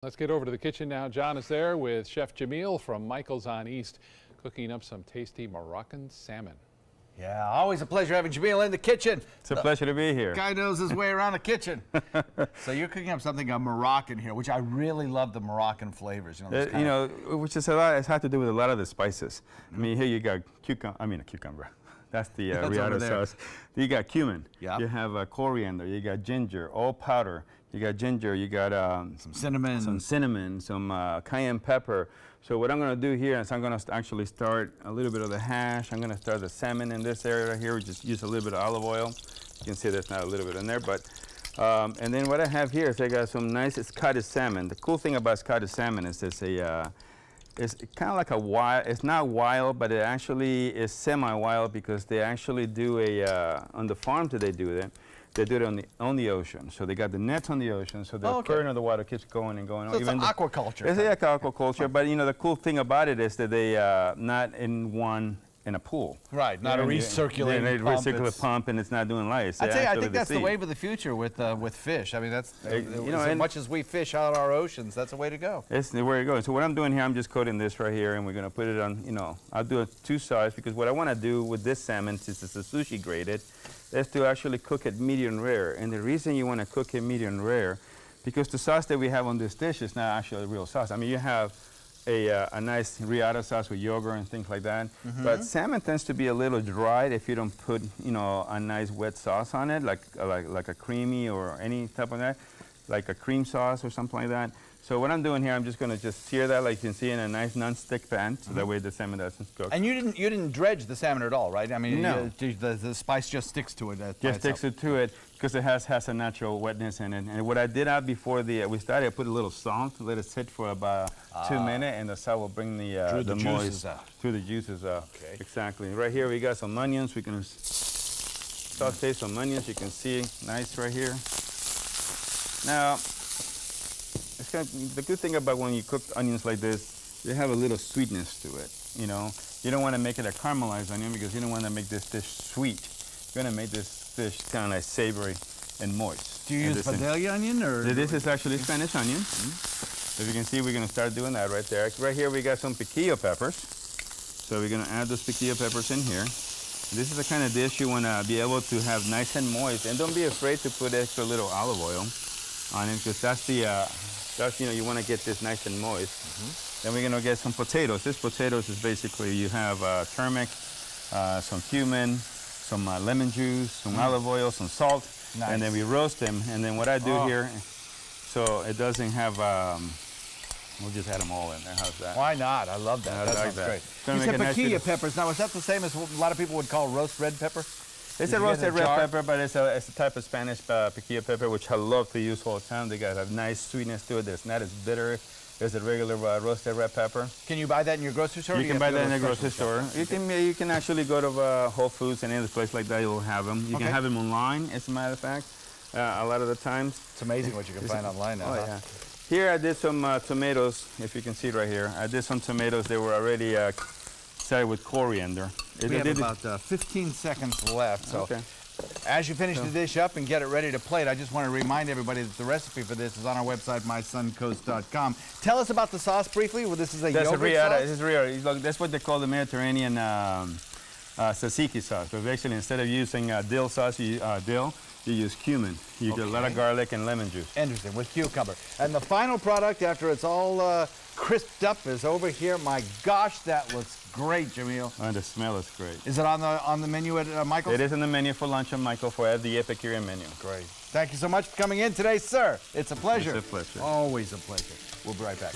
Let's get over to the kitchen now. John is there with Chef Jamil from Michael's on East, cooking up some tasty Moroccan salmon. Yeah, always a pleasure having Jamil in the kitchen. It's a pleasure to be here. Guy knows his way around the kitchen. So you're cooking up something Moroccan here, which I really love the Moroccan flavors. Which is a lot. It has to do with a lot of the spices. I mean, here you got cucumber. That's the riata sauce. You got cumin. Yeah. You have coriander. You got ginger, all powder. You got ginger. You got some cinnamon. Some cayenne pepper. So what I'm going to do here is I'm going to actually start a little bit of the hash. I'm going to start the salmon in this area right here. We just use a little bit of olive oil. You can see there's not a little bit in there, but and then what I have here is I got some nice Scottish salmon. The cool thing about Scottish salmon is it's kind of like a wild. It's not wild, but it actually is semi-wild because they actually do on the farms that they do it. They do it on the ocean, so they got the nets on the ocean, so the current of the water keeps going and going. So it's an aquaculture. It's like aquaculture, but the cool thing about it is that they not in a pool. Right, not a recirculating pump, and it's not doing lice. I think that's the wave of the future with fish. I mean, that's as much as we fish out our oceans, that's the way to go. It's the way to go. So what I'm doing here, I'm just coating this right here, and we're going to put it on. I'll do it two sides because what I want to do with this salmon, since it's a sushi graded, is to actually cook it medium rare. And the reason you want to cook it medium rare, because the sauce that we have on this dish is not actually a real sauce. I mean, you have a nice riata sauce with yogurt and things like that. But salmon tends to be a little dry if you don't put, a nice wet sauce on it, like a creamy or any type of that, like a cream sauce or something like that. So what I'm doing here, I'm just going to just sear that, like you can see, in a nice non-stick pan, so that way the salmon doesn't cook. And you didn't dredge the salmon at all, right? I mean, no. The spice just sticks to it. Just sticks to it because it has a natural wetness in it. And what I did out before we started, I put a little salt to let it sit for about 2 minutes, and the salt will bring the moist through the juices out. Okay. Exactly. Right here we got some onions. We can saute some onions. You can see nice right here. Now, the good thing about when you cook onions like this, they have a little sweetness to it. You don't want to make it a caramelized onion because you don't want to make this dish sweet. You're going to make this dish kind of like savory and moist. Do you use Vidalia onion or? This is actually Spanish onion. As you can see, we're going to start doing that right there. Right here we got some piquillo peppers. So we're going to add those piquillo peppers in here. This is the kind of dish you want to be able to have nice and moist, and don't be afraid to put extra little olive oil on it because that's you want to get this nice and moist. Then we're going to get some potatoes. This potatoes is basically you have turmeric, some cumin, some lemon juice, some olive oil, some salt, and then we roast them. And then what I do here, so it doesn't have, we'll just add them all in there. How's that? Why not? I love that. That sounds great. You said piquillo peppers. Now, is that the same as what a lot of people would call roast red pepper? It's a roasted red pepper, but it's a type of Spanish piquillo pepper, which I love to use all the time. They got a nice sweetness to it. It's not as bitter as a regular roasted red pepper. Can you buy that in your grocery store? You can buy that in a grocery store. You can actually go to Whole Foods and any place like that. You'll have them. You can have them online, as a matter of fact. A lot of the times. It's amazing what you can find online now. Oh, yeah. Here I did some tomatoes. If you can see right here, I did some tomatoes. They were already started with coriander. We have about 15 seconds left. So as you finish the dish up and get it ready to plate, I just want to remind everybody that the recipe for this is on our website, mysoncoast.com. Tell us about the sauce briefly. Well, this is a yogurt sauce? This is riata. That's what they call the Mediterranean tzatziki sauce. But actually, instead of using dill sauce, you use cumin. You use a lot of garlic and lemon juice. Interesting, with cucumber. And the final product, after it's all crisped up, is over here. My gosh, that looks great, Jamil. And the smell is great. Is it on the menu at Michael's? It is on the menu for lunch at Michael for the Epicurean menu. Great. Thank you so much for coming in today, sir. It's a pleasure. It's a pleasure. Always a pleasure. We'll be right back.